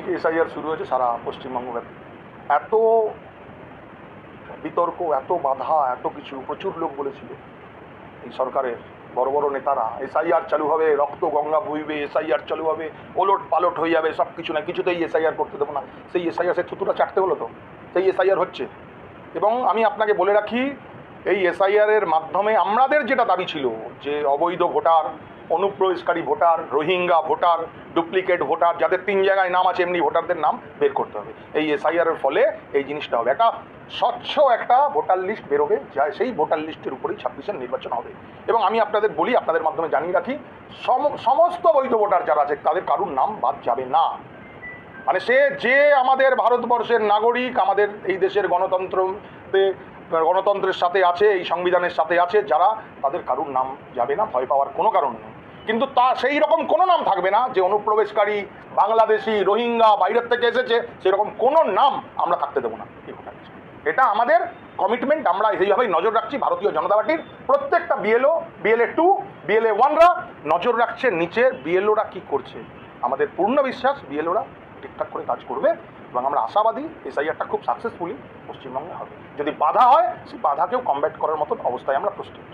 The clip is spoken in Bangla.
থেকে এসআইআর শুরু হয়েছে সারা পশ্চিমবঙ্গব্যাপী। এত বিতর্ক, এত বাধা, এত কিছু, প্রচুর লোক বলেছিল এই সরকারের বড় বড় নেতারা এসআইআর চালু হবে, রক্ত গঙ্গা বইবে, এসআইআর চালু হবে, ওলট পালট হয়ে যাবে, সব কিছু না, কিছুতেই এসআইআর করতে দেবো না। সেই এসআইআর, সেই থুতুটা চাটতে হলো তো, সেই এসআইআর হচ্ছে। এবং আমি আপনাকে বলে রাখি, এই এসআইআরের মাধ্যমে আমাদের যেটা দাবি ছিল যে অবৈধ ভোটার, অনুপ্রবেশকারী voter, Rohingya voter, duplicate voter, যাদের 3 জায়গায় নাম আছে এমনি ভোটারদের নাম বের করতে হবে। এই এসআইআরের ফলে এই জিনিসটা হবে, একটা স্বচ্ছ একটা ভোটার লিস্ট বেরোবে, যা সেই ভোটার লিস্টের উপরেই 26-এর নির্বাচন হবে। এবং আমি আপনাদের বলি, আপনাদের মাধ্যমে জানিয়ে রাখি, সমস্ত বৈধ ভোটার যারা আছে তাদের কারুর নাম বাদ যাবে না। মানে সে যে আমাদের ভারতবর্ষের নাগরিক, আমাদের এই দেশের গণতন্ত্রের সাথে আছে, এই সংবিধানের সাথে আছে যারা, তাদের কারুর নাম যাবে না, ভয় পাওয়ার কোনো কারণ নেই। কিন্তু তা সেই রকম কোনো নাম থাকবে না যে অনুপ্রবেশকারী, বাংলাদেশি, রোহিঙ্গা, বাইরের থেকে এসেছে, সেরকম কোনো নাম আমরা থাকতে দেবো না। এটা আমাদের কমিটমেন্ট, আমরা এইভাবেই নজর রাখছি। ভারতীয় জনতা পার্টির প্রত্যেকটা বিএলও, BLA 2, BLA 1রা নজর রাখছে নিচের বিএলওরা কী করছে। আমাদের পূর্ণ বিশ্বাস বিএলওরা ঠিকঠাক করে কাজ করবে এবং আমরা আশাবাদী এসআইআরটা খুব সাকসেসফুলি পশ্চিমবঙ্গে হবে। যদি বাধা হয়, সেই বাধাকেও কমব্যাট করার মতো অবস্থায় আমরা প্রস্তুত।